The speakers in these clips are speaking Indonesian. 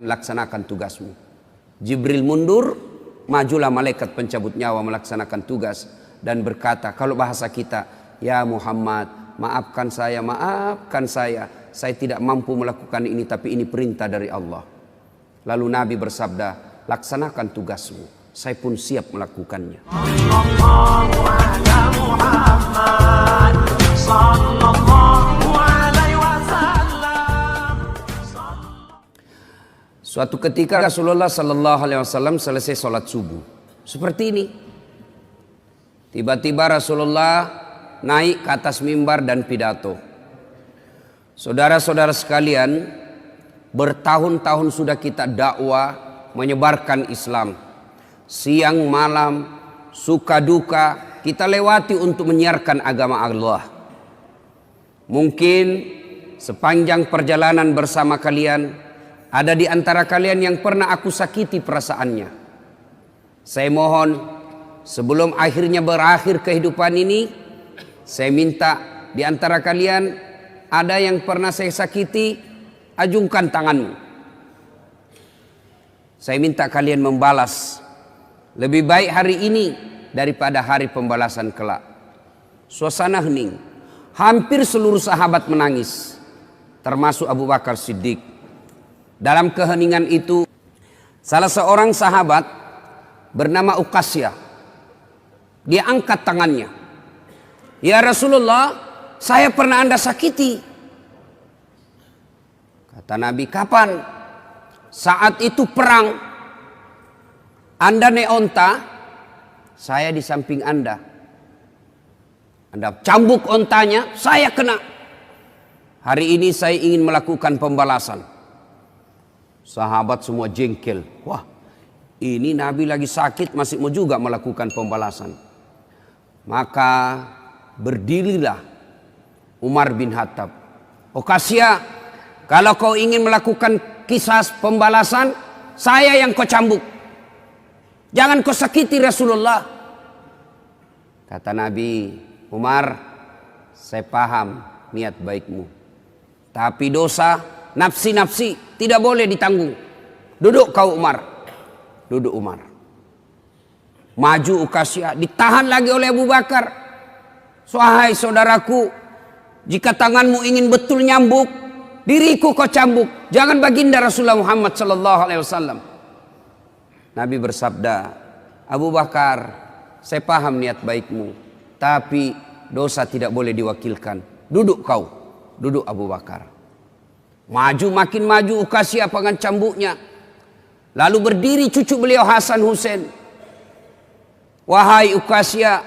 Laksanakan tugasmu. Jibril mundur, majulah malaikat pencabut nyawa melaksanakan tugas dan berkata, kalau bahasa kita, ya Muhammad, maafkan saya tidak mampu melakukan ini, tapi ini perintah dari Allah. Lalu Nabi bersabda, laksanakan tugasmu, saya pun siap melakukannya. Suatu ketika Rasulullah Sallallahu Alaihi Wasallam selesai sholat subuh seperti ini. Tiba-tiba Rasulullah naik ke atas mimbar dan pidato. Saudara-saudara sekalian, bertahun-tahun sudah kita dakwah menyebarkan Islam. Siang malam, suka duka, kita lewati untuk menyiarkan agama Allah. Mungkin sepanjang perjalanan bersama kalian, ada di antara kalian yang pernah aku sakiti perasaannya. Saya mohon, sebelum akhirnya berakhir kehidupan ini, saya minta di antara kalian ada yang pernah saya sakiti, ajungkan tanganmu. Saya minta kalian membalas. Lebih baik hari ini daripada hari pembalasan kelak. Suasana hening. Hampir seluruh sahabat menangis, termasuk Abu Bakar Siddiq. Dalam keheningan itu, salah seorang sahabat bernama Uqasyah, dia angkat tangannya. Ya Rasulullah, saya pernah Anda sakiti. Kata Nabi, kapan? Saat itu perang. Anda naik onta, saya di samping Anda. Anda cambuk ontanya, saya kena. Hari ini saya ingin melakukan pembalasan. Sahabat semua jengkel. Wah, ini Nabi lagi sakit masih mau juga melakukan pembalasan. Maka berdirilah Umar bin Khattab. Uqasyah, kalau kau ingin melakukan kisah pembalasan, saya yang kau cambuk. Jangan kau sakiti Rasulullah. Kata Nabi, Umar, saya paham niat baikmu. Tapi dosa, nafsi-nafsi tidak boleh ditanggung. Duduk kau Umar. Duduk Umar. Maju Uqasyah, ditahan lagi oleh Abu Bakar. Wahai saudaraku, jika tanganmu ingin betul nyambuk, diriku kau cambuk. Jangan baginda Rasulullah Muhammad sallallahu alaihi wasallam. Nabi bersabda, Abu Bakar, saya paham niat baikmu, tapi dosa tidak boleh diwakilkan. Duduk kau. Duduk Abu Bakar. Maju makin maju Uqasyah dengan cambuknya. Lalu berdiri cucu beliau Hasan Husain. Wahai Uqasyah,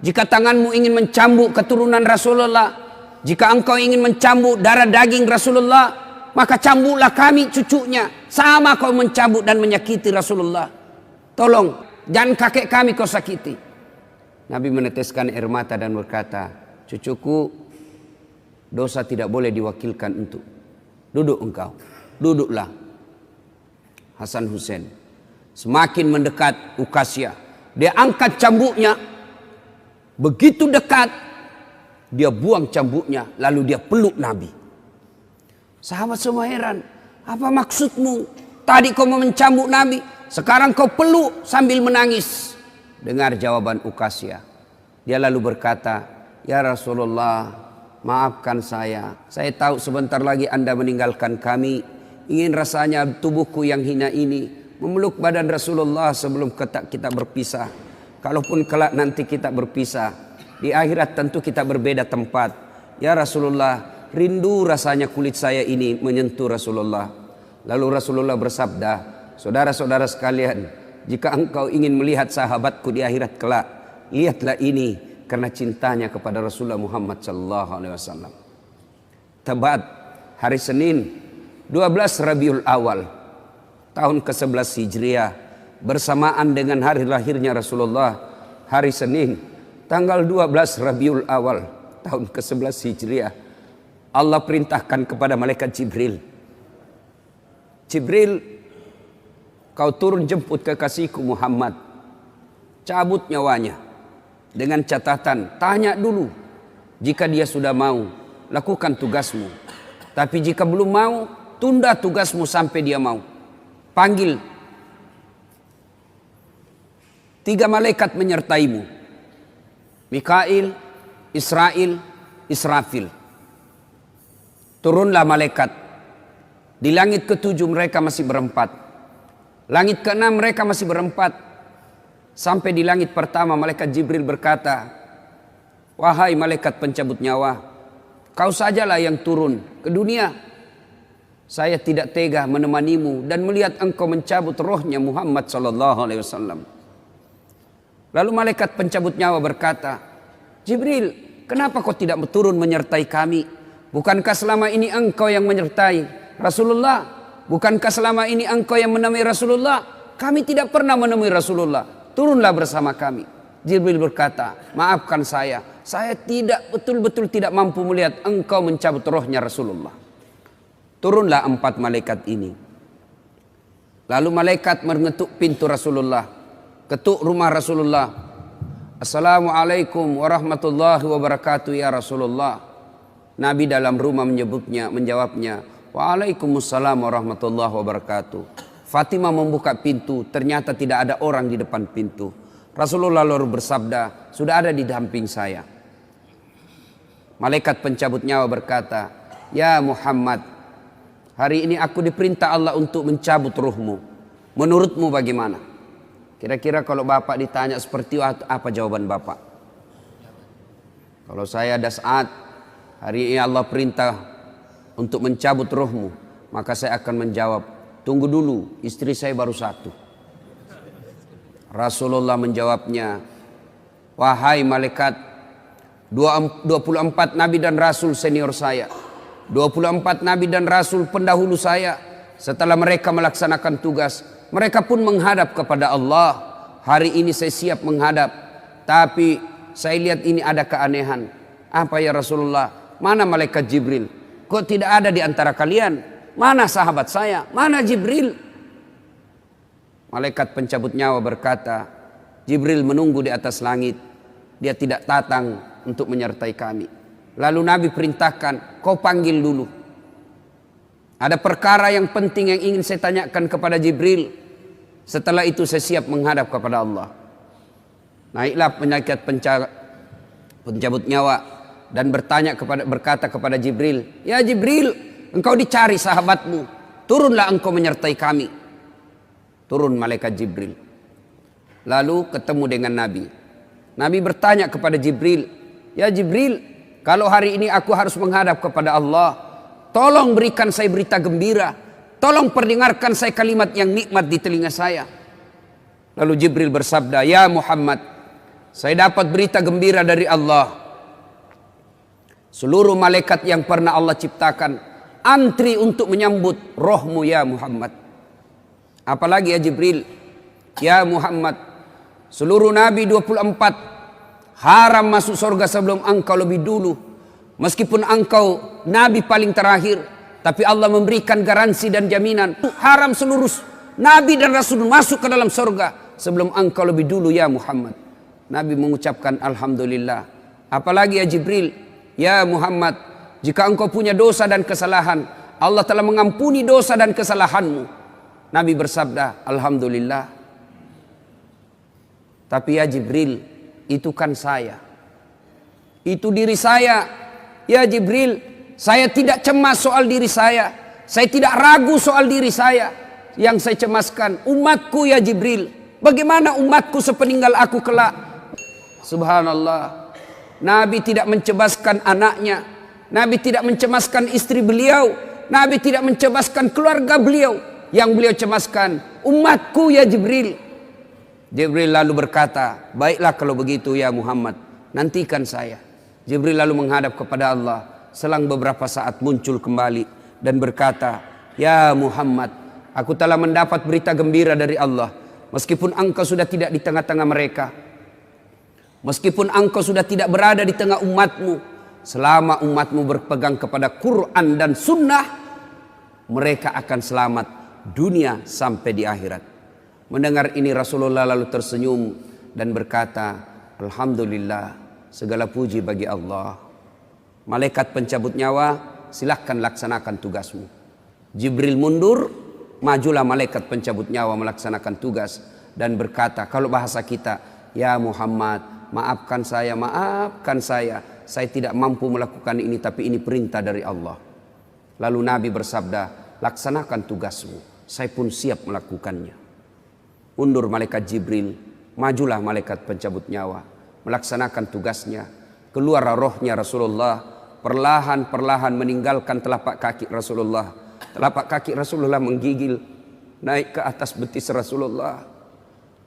jika tanganmu ingin mencambuk keturunan Rasulullah, jika engkau ingin mencambuk darah daging Rasulullah, maka cambuklah kami cucunya. Sama kau mencambuk dan menyakiti Rasulullah. Tolong, jangan kakek kami kau sakiti. Nabi meneteskan air mata dan berkata, cucuku, dosa tidak boleh diwakilkan untuk. Duduk engkau, duduklah. Hasan Husain semakin mendekat Uqasyah, dia angkat cambuknya. Begitu dekat, dia buang cambuknya, lalu dia peluk Nabi. Sahabat semua heran, apa maksudmu? Tadi kau mau mencambuk Nabi, sekarang kau peluk sambil menangis. Dengar jawaban Uqasyah. Dia lalu berkata, ya Rasulullah, maafkan saya tahu sebentar lagi Anda meninggalkan kami. Ingin rasanya tubuhku yang hina ini memeluk badan Rasulullah sebelum kita berpisah. Kalaupun kelak nanti kita berpisah, di akhirat tentu kita berbeda tempat. Ya Rasulullah, rindu rasanya kulit saya ini menyentuh Rasulullah. Lalu Rasulullah bersabda, saudara-saudara sekalian, jika engkau ingin melihat sahabatku di akhirat kelak, lihatlah ini. Karena cintanya kepada Rasulullah Muhammad sallallahu alaihi wasallam. Tepat hari Senin 12 Rabiul Awal tahun ke-11 Hijriah, bersamaan dengan hari lahirnya Rasulullah, hari Senin tanggal 12 Rabiul Awal tahun ke-11 Hijriah, Allah perintahkan kepada malaikat Jibril, Jibril, kau turun jemput kekasihku Muhammad, cabut nyawanya. Dengan catatan, tanya dulu. Jika dia sudah mau, lakukan tugasmu. Tapi jika belum mau, tunda tugasmu sampai dia mau. panggil 3 malaikat menyertaimu. Mikail, Israel, Israfil. Turunlah malaikat. Di langit ke-7 mereka masih berempat. Langit ke-6 mereka masih berempat. Sampai di langit pertama malaikat Jibril berkata, "Wahai malaikat pencabut nyawa, kau sajalah yang turun ke dunia. Saya tidak tega menemanimu dan melihat engkau mencabut rohnya Muhammad sallallahu alaihi wasallam." Lalu malaikat pencabut nyawa berkata, "Jibril, kenapa kau tidak turun menyertai kami? Bukankah selama ini engkau yang menyertai Rasulullah? Bukankah selama ini engkau yang menemui Rasulullah? Kami tidak pernah menemui Rasulullah. Turunlah bersama kami." Jibril berkata, "Maafkan saya tidak betul-betul tidak mampu melihat engkau mencabut rohnya Rasulullah." Turunlah 4 malaikat ini. Lalu malaikat mengetuk pintu Rasulullah. Ketuk rumah Rasulullah. "Assalamualaikum warahmatullahi wabarakatuh ya Rasulullah." Nabi dalam rumah menjawabnya, "Waalaikumsalam warahmatullahi wabarakatuh." Fatimah membuka pintu, ternyata tidak ada orang di depan pintu. Rasulullah lalu bersabda, "Sudah ada di samping saya." Malaikat pencabut nyawa berkata, "Ya Muhammad, hari ini aku diperintah Allah untuk mencabut ruhmu. Menurutmu bagaimana?" Kira-kira kalau Bapak ditanya seperti itu, apa jawaban Bapak? Kalau saya ada saat hari ini Allah perintah untuk mencabut rohmu, maka saya akan menjawab, "Tunggu dulu, istri saya baru 1. Rasulullah menjawabnya, "Wahai malaikat, 24 nabi dan rasul senior saya, 24 nabi dan rasul pendahulu saya, setelah mereka melaksanakan tugas, mereka pun menghadap kepada Allah. Hari ini saya siap menghadap, tapi saya lihat ini ada keanehan." "Apa ya Rasulullah?" "Mana malaikat Jibril? Kok tidak ada di antara kalian? Mana sahabat saya? Mana Jibril?" Malaikat pencabut nyawa berkata, "Jibril menunggu di atas langit. Dia tidak datang untuk menyertai kami." Lalu Nabi perintahkan, "Kau panggil dulu. Ada perkara yang penting yang ingin saya tanyakan kepada Jibril. Setelah itu saya siap menghadap kepada Allah." Naiklah malaikat pencabut nyawa dan berkata kepada Jibril, "Ya Jibril, engkau dicari sahabatmu. Turunlah engkau menyertai kami." Turun malaikat Jibril. Lalu ketemu dengan Nabi. Nabi bertanya kepada Jibril, "Ya Jibril, kalau hari ini aku harus menghadap kepada Allah, tolong berikan saya berita gembira. Tolong perdengarkan saya kalimat yang nikmat di telinga saya." Lalu Jibril bersabda, "Ya Muhammad, saya dapat berita gembira dari Allah. Seluruh malaikat yang pernah Allah ciptakan antri untuk menyambut rohmu ya Muhammad. Apalagi ya Jibril, ya Muhammad, seluruh nabi 24 haram masuk surga sebelum engkau lebih dulu. Meskipun engkau nabi paling terakhir, tapi Allah memberikan garansi dan jaminan haram seluruh nabi dan rasul masuk ke dalam surga sebelum engkau lebih dulu ya Muhammad." Nabi mengucapkan alhamdulillah. "Apalagi ya Jibril, ya Muhammad, jika engkau punya dosa dan kesalahan, Allah telah mengampuni dosa dan kesalahanmu." Nabi bersabda, "Alhamdulillah." "Tapi ya Jibril, itu kan saya. Itu diri saya. Ya Jibril, saya tidak cemas soal diri saya. Saya tidak ragu soal diri saya. Yang saya cemaskan umatku ya Jibril. Bagaimana umatku sepeninggal aku kelak?" Subhanallah. Nabi tidak mencemaskan anaknya. Nabi tidak mencemaskan istri beliau. Nabi tidak mencemaskan keluarga beliau. Yang beliau cemaskan umatku ya Jibril. Jibril lalu berkata, "Baiklah kalau begitu ya Muhammad, nantikan saya." Jibril lalu menghadap kepada Allah. Selang beberapa saat muncul kembali dan berkata, "Ya Muhammad, aku telah mendapat berita gembira dari Allah. Meskipun engkau sudah tidak di tengah-tengah mereka, meskipun engkau sudah tidak berada di tengah umatmu, selama umatmu berpegang kepada Quran dan Sunnah, mereka akan selamat dunia sampai di akhirat." Mendengar ini Rasulullah lalu tersenyum dan berkata, "Alhamdulillah, segala puji bagi Allah." Malaikat pencabut nyawa, silahkan laksanakan tugasmu. Jibril mundur, Majulah malaikat pencabut nyawa melaksanakan tugas dan berkata, kalau bahasa kita, ya Muhammad, maafkan saya, saya tidak mampu melakukan ini, tapi ini perintah dari Allah. Lalu Nabi bersabda, laksanakan tugasmu, saya pun siap melakukannya. Undur malaikat Jibril, majulah malaikat pencabut nyawa, melaksanakan tugasnya. Keluar rohnya Rasulullah, perlahan-perlahan meninggalkan telapak kaki Rasulullah. Telapak kaki Rasulullah menggigil, naik ke atas betis Rasulullah,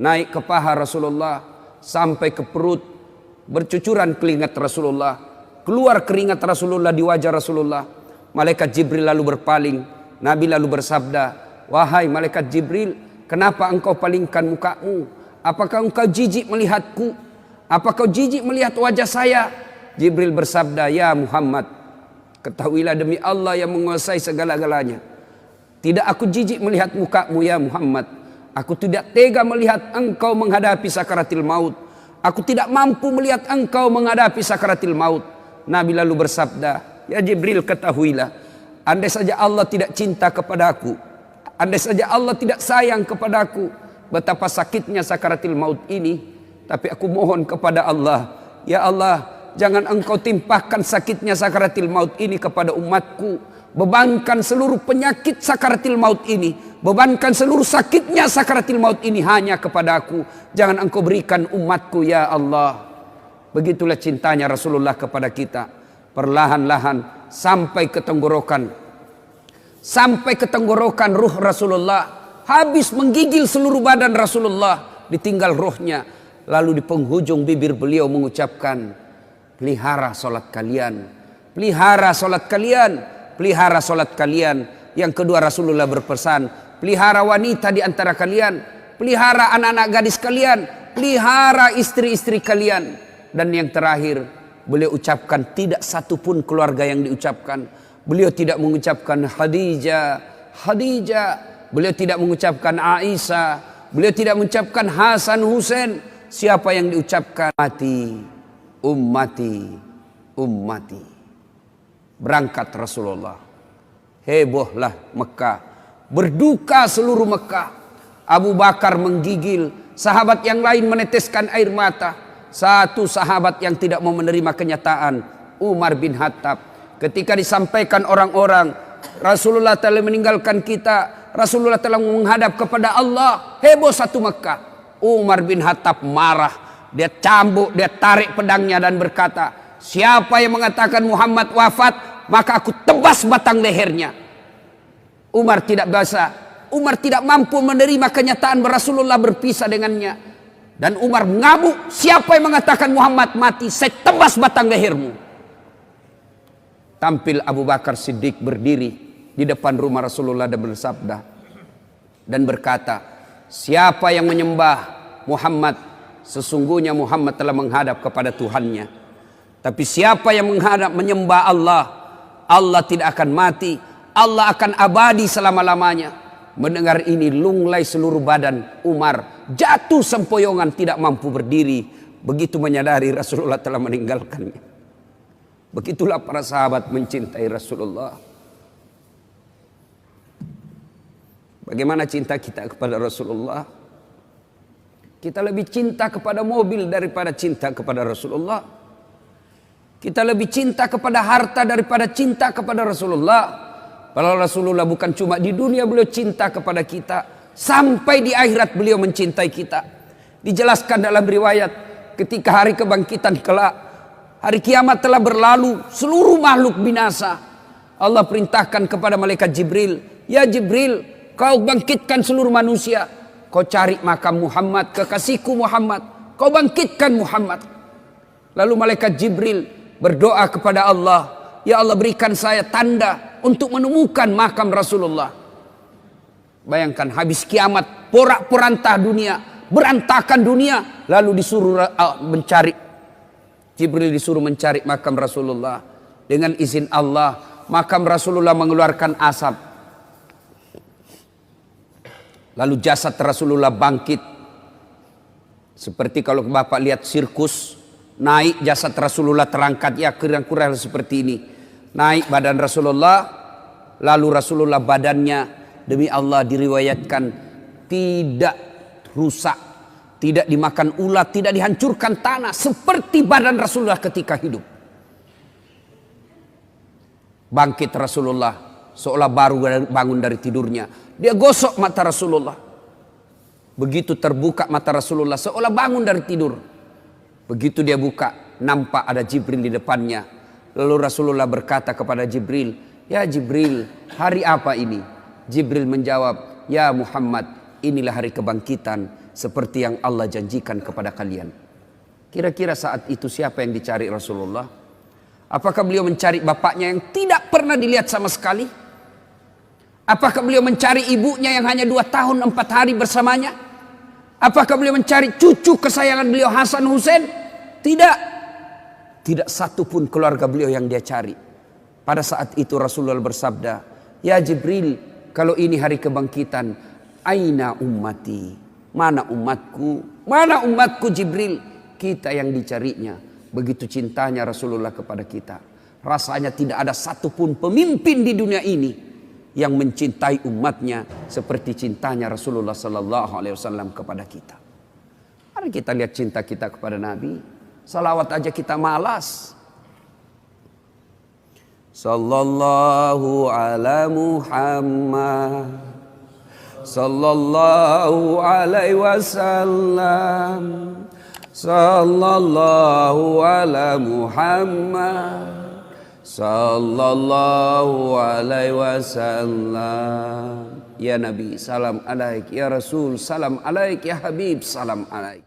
naik ke paha Rasulullah, sampai ke perut. Bercucuran keringat Rasulullah, keluar keringat Rasulullah di wajah Rasulullah. Malaikat Jibril lalu berpaling. Nabi lalu bersabda, wahai malaikat Jibril, kenapa engkau palingkan mukamu? Apakah engkau jijik melihatku? Apakah kau jijik melihat wajah saya? Jibril bersabda, ya Muhammad, ketahuilah demi Allah yang menguasai segala-galanya, tidak aku jijik melihat mukamu ya Muhammad. Aku tidak tega melihat engkau menghadapi sakaratil maut. Aku tidak mampu melihat engkau menghadapi sakaratil maut. Nabi lalu bersabda, ya Jibril, ketahuilah, andai saja Allah tidak cinta kepadaku, andai saja Allah tidak sayang kepadaku, betapa sakitnya sakaratil maut ini. Tapi aku mohon kepada Allah, ya Allah, jangan engkau timpahkan sakitnya sakaratil maut ini kepada umatku. Bebankan seluruh penyakit sakaratil maut ini, bebankan seluruh sakitnya sakaratil maut ini hanya kepada aku. Jangan engkau berikan umatku ya Allah. Begitulah cintanya Rasulullah kepada kita. Perlahan-lahan sampai ke tenggorokan. Sampai ke tenggorokan ruh Rasulullah. Habis menggigil seluruh badan Rasulullah, ditinggal rohnya. Lalu di penghujung bibir beliau mengucapkan, pelihara solat kalian, pelihara solat kalian, pelihara solat kalian. Yang kedua Rasulullah berpesan, pelihara wanita di antara kalian, pelihara anak-anak gadis kalian, pelihara istri-istri kalian. Dan yang terakhir beliau ucapkan, tidak satu pun keluarga yang diucapkan. Beliau tidak mengucapkan Khadijah, Khadijah. Beliau tidak mengucapkan Aisyah. Beliau tidak mengucapkan Hasan, Husain. Siapa yang diucapkan? Ummati, ummati, ummati. Berangkat Rasulullah. Hebohlah Mekah. Berduka seluruh Mekah. Abu Bakar menggigil. Sahabat yang lain meneteskan air mata. Satu sahabat yang tidak mau menerima kenyataan, Umar bin Khattab. Ketika disampaikan orang-orang, Rasulullah telah meninggalkan kita, Rasulullah telah menghadap kepada Allah, heboh satu Mekah. Umar bin Khattab marah. Dia cambuk, dia tarik pedangnya dan berkata, siapa yang mengatakan Muhammad wafat, maka aku tebas batang lehernya. Umar tidak bisa. Umar tidak mampu menerima kenyataan Rasulullah berpisah dengannya. Dan Umar mengamuk, siapa yang mengatakan Muhammad mati, saya tebas batang lehermu. Tampil Abu Bakar Siddiq berdiri di depan rumah Rasulullah dan bersabda dan berkata, siapa yang menyembah Muhammad, sesungguhnya Muhammad telah menghadap kepada Tuhannya. Tapi siapa yang menyembah Allah, Allah tidak akan mati, Allah akan abadi selama-lamanya. Mendengar ini lunglai seluruh badan Umar, jatuh sempoyongan tidak mampu berdiri. Begitu menyadari Rasulullah telah meninggalkannya. Begitulah para sahabat mencintai Rasulullah. Bagaimana cinta kita kepada Rasulullah? Kita lebih cinta kepada mobil daripada cinta kepada Rasulullah. Kita lebih cinta kepada harta daripada cinta kepada Rasulullah. Padahal Rasulullah bukan cuma di dunia beliau cinta kepada kita, sampai di akhirat beliau mencintai kita. Dijelaskan dalam riwayat, ketika hari kebangkitan kelak, hari kiamat telah berlalu, seluruh makhluk binasa. Allah perintahkan kepada malaikat Jibril, ya Jibril, kau bangkitkan seluruh manusia. Kau cari makam Muhammad, kekasihku Muhammad. Kau bangkitkan Muhammad. Lalu malaikat Jibril berdoa kepada Allah, ya Allah berikan saya tanda untuk menemukan makam Rasulullah. Bayangkan habis kiamat, porak-porantah dunia, berantakan dunia. Lalu disuruh mencari, Jibril disuruh mencari makam Rasulullah. Dengan izin Allah, makam Rasulullah mengeluarkan asap. Lalu jasad Rasulullah bangkit. Seperti kalau Bapak lihat sirkus, naik jasad Rasulullah terangkat, ya kurang-kurang seperti ini. Naik badan Rasulullah, lalu Rasulullah badannya Demi Allah diriwayatkan tidak rusak, tidak dimakan ulat, tidak dihancurkan tanah seperti badan Rasulullah ketika hidup. Bangkit Rasulullah seolah baru bangun dari tidurnya. Dia gosok mata Rasulullah. Begitu terbuka mata Rasulullah seolah bangun dari tidur. Begitu dia buka, nampak ada Jibril di depannya. Lalu Rasulullah berkata kepada Jibril, "Ya Jibril, hari apa ini?" Jibril menjawab, "Ya Muhammad, inilah hari kebangkitan seperti yang Allah janjikan kepada kalian." Kira-kira saat itu siapa yang dicari Rasulullah? Apakah beliau mencari bapaknya yang tidak pernah dilihat sama sekali? Apakah beliau mencari ibunya yang hanya 2 tahun 4 hari bersamanya? Apakah beliau mencari cucu kesayangan beliau Hasan Hussein? Tidak. Tidak satu pun keluarga beliau yang dia cari. Pada saat itu Rasulullah bersabda, "Ya Jibril, kalau ini hari kebangkitan, aina ummati? Mana umatku? Mana umatku Jibril?" Kita yang dicarinya. Begitu cintanya Rasulullah kepada kita. Rasanya tidak ada satupun pemimpin di dunia ini yang mencintai umatnya seperti cintanya Rasulullah sallallahu alaihi wasallam kepada kita. Mari kita lihat cinta kita kepada Nabi. Salawat aja kita malas. Sallallahu ala Muhammad, sallallahu alaihi wasallam, sallallahu ala Muhammad, sallallahu alaihi wasallam. Ya Nabi, salam alaik. Ya Rasul, salam alaik. Ya Habib, salam alaik.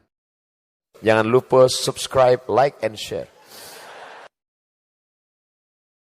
Jangan lupa subscribe, like, and share.